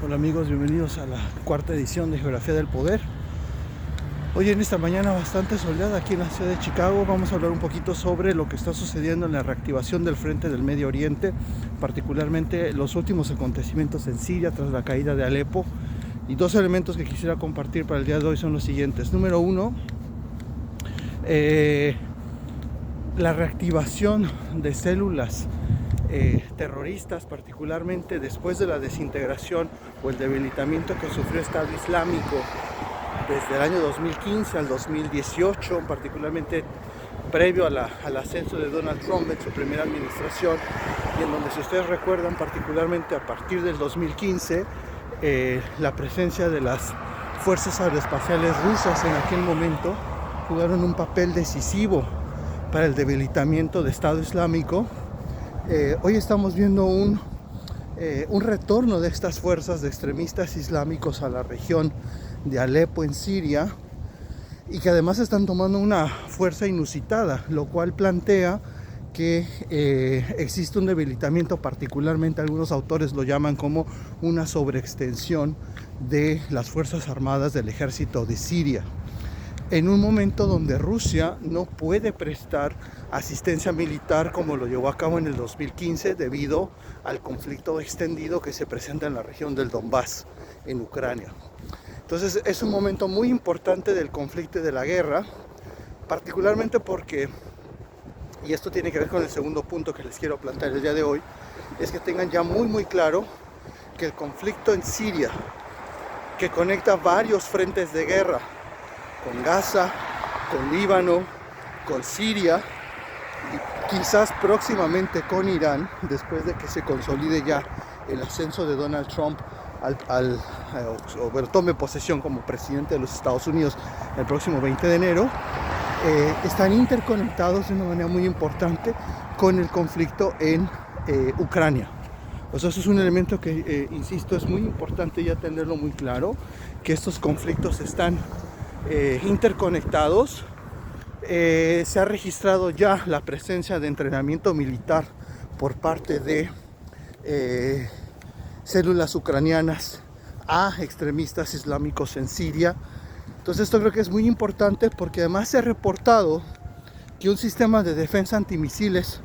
Hola amigos, bienvenidos a la cuarta edición de Geografía del Poder. Hoy en esta mañana bastante soleada aquí en la ciudad de Chicago vamos a hablar un poquito sobre lo que está sucediendo en la reactivación del frente del Medio Oriente, particularmente los últimos acontecimientos en Siria tras la caída de Alepo. Y dos elementos que quisiera compartir para el día de hoy son los siguientes. Número uno, la reactivación de células terroristas, particularmente después de la desintegración o el debilitamiento que sufrió Estado Islámico desde el año 2015 al 2018, particularmente previo al ascenso de Donald Trump en su primera administración, y en donde, si ustedes recuerdan, particularmente a partir del 2015, la presencia de las fuerzas aeroespaciales rusas en aquel momento jugaron un papel decisivo para el debilitamiento de Estado Islámico. Hoy estamos viendo un retorno de estas fuerzas de extremistas islámicos a la región de Alepo en Siria, y que además están tomando una fuerza inusitada, lo cual plantea que existe un debilitamiento, particularmente algunos autores lo llaman como una sobreextensión de las fuerzas armadas del ejército de Siria, en un momento donde Rusia no puede prestar asistencia militar como lo llevó a cabo en el 2015 debido al conflicto extendido que se presenta en la región del Donbass, en Ucrania. Entonces es un momento muy importante del conflicto y de la guerra, particularmente porque, y esto tiene que ver con el segundo punto que les quiero plantear el día de hoy, es que tengan ya muy claro que el conflicto en Siria, que conecta varios frentes de guerra, con Gaza, con Líbano, con Siria y quizás próximamente con Irán, después de que se consolide ya el ascenso de Donald Trump o tome posesión como presidente de los Estados Unidos el próximo 20 de enero, están interconectados de una manera muy importante con el conflicto en Ucrania. O sea, eso es un elemento que, insisto, es muy importante ya tenerlo muy claro, que estos conflictos están interconectados. Se ha registrado ya la presencia de entrenamiento militar por parte de células ucranianas a extremistas islámicos en Siria. Entonces esto creo que es muy importante, porque además se ha reportado que un sistema de defensa antimisiles,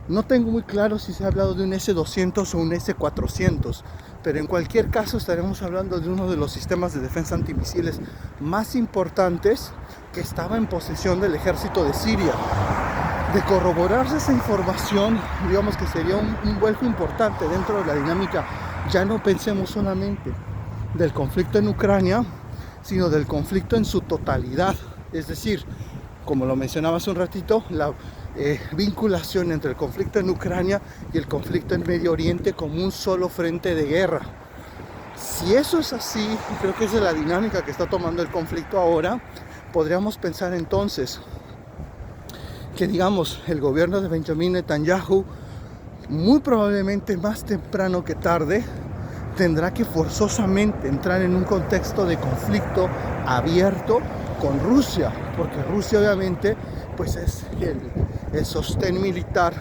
no tengo muy claro si se ha hablado de un S-200 o un S-400, pero en cualquier caso estaremos hablando de uno de los sistemas de defensa antimisiles más importantes que estaba en posesión del ejército de Siria. De corroborarse esa información, digamos que sería un vuelco importante dentro de la dinámica. Ya no pensemos solamente del conflicto en Ucrania, sino del conflicto en su totalidad. Es decir, como lo mencionaba hace un ratito, la vinculación entre el conflicto en Ucrania y el conflicto en Medio Oriente como un solo frente de guerra. Si eso es así, y creo que esa es la dinámica que está tomando el conflicto ahora, podríamos pensar entonces que, digamos, el gobierno de Benjamin Netanyahu, muy probablemente más temprano que tarde, tendrá que forzosamente entrar en un contexto de conflicto abierto con Rusia, porque Rusia obviamente pues es el sostén militar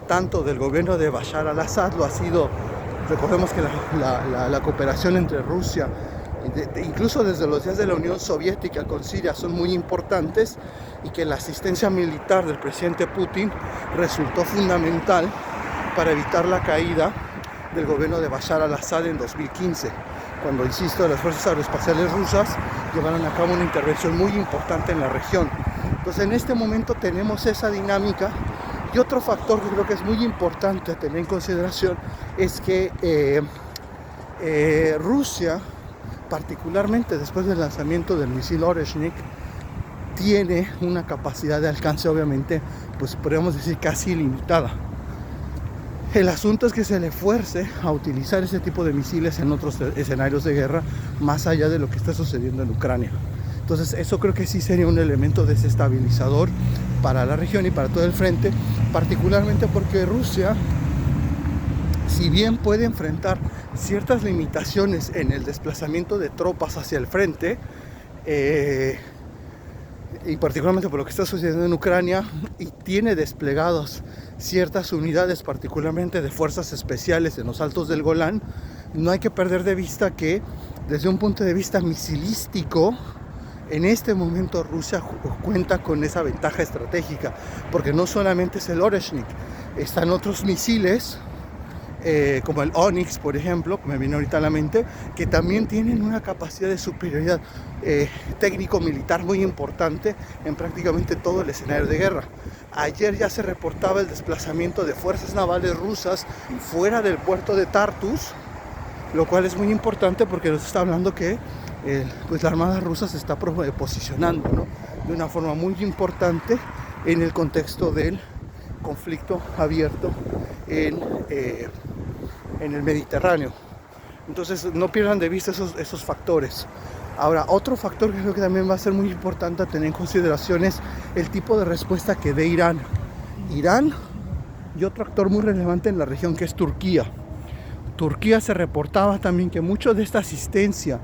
tanto del gobierno de Bashar al-Assad. Lo ha sido. Recordemos que la cooperación entre Rusia, incluso desde los días de la Unión Soviética con Siria, son muy importantes, y que la asistencia militar del presidente Putin resultó fundamental para evitar la caída del gobierno de Bashar al-Assad en 2015, cuando, insisto, las fuerzas aeroespaciales rusas llevaron a cabo una intervención muy importante en la región. Entonces, en este momento tenemos esa dinámica. Y otro factor que creo que es muy importante tener en consideración es que Rusia, particularmente después del lanzamiento del misil Oreshnik, tiene una capacidad de alcance, obviamente, pues podríamos decir casi ilimitada. El asunto es que se le fuerce a utilizar ese tipo de misiles en otros escenarios de guerra, más allá de lo que está sucediendo en Ucrania. Entonces eso creo que sí sería un elemento desestabilizador para la región y para todo el frente, particularmente porque Rusia, si bien puede enfrentar ciertas limitaciones en el desplazamiento de tropas hacia el frente, y particularmente por lo que está sucediendo en Ucrania, y tiene desplegados ciertas unidades, particularmente de fuerzas especiales en los altos del Golán, no hay que perder de vista que desde un punto de vista misilístico, en este momento Rusia cuenta con esa ventaja estratégica, porque no solamente es el Oreshnik, están otros misiles como el Onyx, por ejemplo, que me viene ahorita a la mente, que también tienen una capacidad de superioridad técnico-militar muy importante en prácticamente todo el escenario de guerra. Ayer ya se reportaba el desplazamiento de fuerzas navales rusas fuera del puerto de Tartus, lo cual es muy importante porque nos está hablando que pues la Armada rusa se está posicionando, ¿no?, de una forma muy importante en el contexto del conflicto abierto en el Mediterráneo. Entonces no pierdan de vista esos factores. Ahora, otro factor que creo que también va a ser muy importante a tener en consideración es el tipo de respuesta que dé Irán. Irán y otro actor muy relevante en la región, que es Turquía. Turquía se reportaba también que mucho de esta asistencia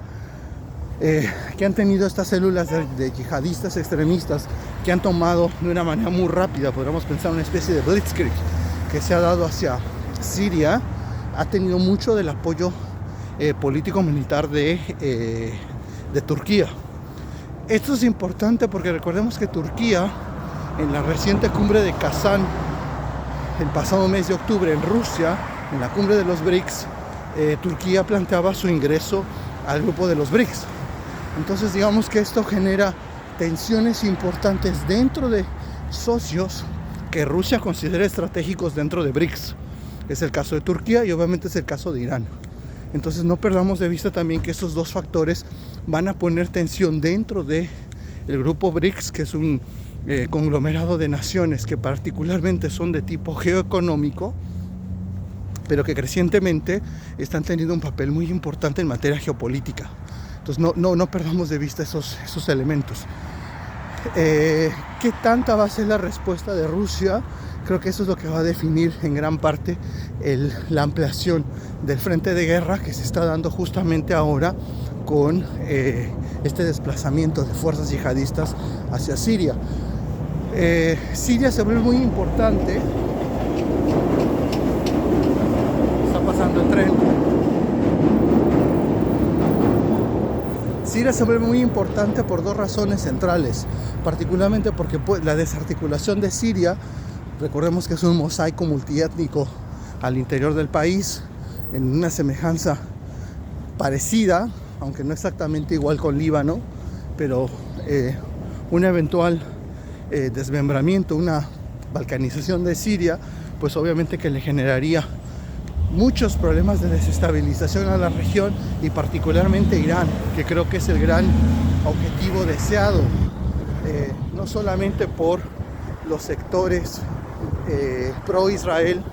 que han tenido estas células de yihadistas extremistas, que han tomado de una manera muy rápida, podríamos pensar una especie de blitzkrieg que se ha dado hacia Siria, ha tenido mucho del apoyo político-militar de Turquía. Esto es importante porque recordemos que Turquía, en la reciente cumbre de Kazán, el pasado mes de octubre en Rusia, en la cumbre de los BRICS, Turquía planteaba su ingreso al grupo de los BRICS. Entonces digamos que esto genera tensiones importantes dentro de socios que Rusia considera estratégicos dentro de BRICS. Es el caso de Turquía y obviamente es el caso de Irán. Entonces no perdamos de vista también que estos dos factores van a poner tensión dentro del grupo BRICS, que es un conglomerado de naciones que particularmente son de tipo geoeconómico, pero que crecientemente están teniendo un papel muy importante en materia geopolítica. Entonces no perdamos de vista esos elementos. ¿Qué tanta va a ser la respuesta de Rusia? Creo que eso es lo que va a definir en gran parte la ampliación del frente de guerra que se está dando justamente ahora con este desplazamiento de fuerzas yihadistas hacia Siria. Siria se vuelve muy importante. Está pasando el tren. Siria se vuelve muy importante por dos razones centrales, particularmente porque la desarticulación de Siria, recordemos que es un mosaico multiétnico al interior del país, en una semejanza parecida, aunque no exactamente igual con Líbano, pero un eventual desmembramiento, una balcanización de Siria, pues obviamente que le generaría muchos problemas de desestabilización a la región y particularmente Irán, que creo que es el gran objetivo deseado, no solamente por los sectores pro-Israel,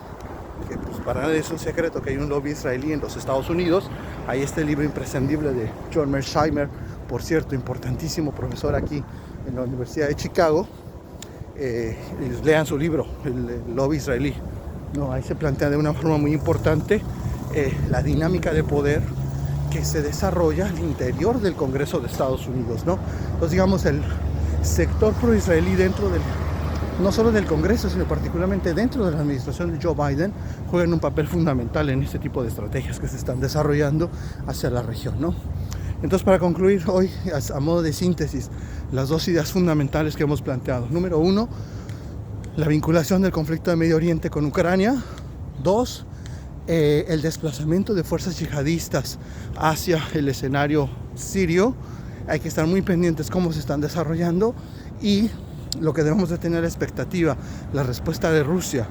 que pues para nadie es un secreto que hay un lobby israelí en los Estados Unidos. Hay este libro imprescindible de John Mearsheimer, por cierto, importantísimo profesor aquí en la Universidad de Chicago. Lean su libro, el lobby israelí. No, ahí se plantea de una forma muy importante la dinámica de poder que se desarrolla al interior del Congreso de Estados Unidos, ¿no? Entonces, digamos, el sector pro-israelí dentro no solo del Congreso, sino particularmente dentro de la administración de Joe Biden, juegan un papel fundamental en este tipo de estrategias que se están desarrollando hacia la región, ¿no? Entonces, para concluir hoy, a modo de síntesis, las dos ideas fundamentales que hemos planteado. Número uno, la vinculación del conflicto de Medio Oriente con Ucrania. Dos, el desplazamiento de fuerzas yihadistas hacia el escenario sirio. Hay que estar muy pendientes cómo se están desarrollando y lo que debemos de tener expectativa, la respuesta de Rusia.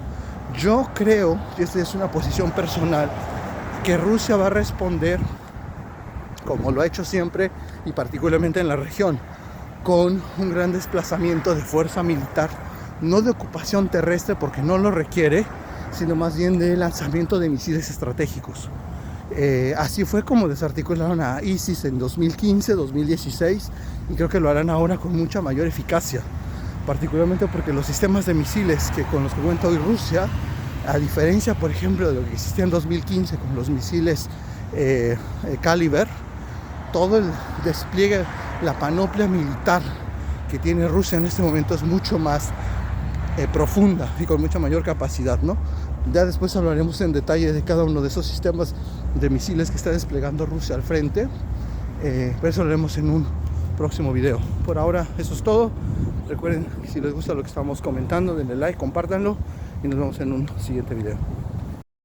Yo creo, y esta es una posición personal, que Rusia va a responder, como lo ha hecho siempre y particularmente en la región, con un gran desplazamiento de fuerza militar, no de ocupación terrestre porque no lo requiere, sino más bien de lanzamiento de misiles estratégicos. Así fue como desarticularon a ISIS en 2015, 2016 y creo que lo harán ahora con mucha mayor eficacia, particularmente porque los sistemas de misiles con los que cuenta hoy Rusia, a diferencia por ejemplo de lo que existía en 2015 con los misiles Caliber, todo el despliegue, la panoplia militar que tiene Rusia en este momento es mucho más profunda y con mucha mayor capacidad, ¿no? Ya después hablaremos en detalle de cada uno de esos sistemas de misiles que está desplegando Rusia al frente. Pero eso lo haremos en un próximo video. Por ahora eso es todo. Recuerden, si les gusta lo que estamos comentando, denle like, compártanlo y nos vemos en un siguiente video.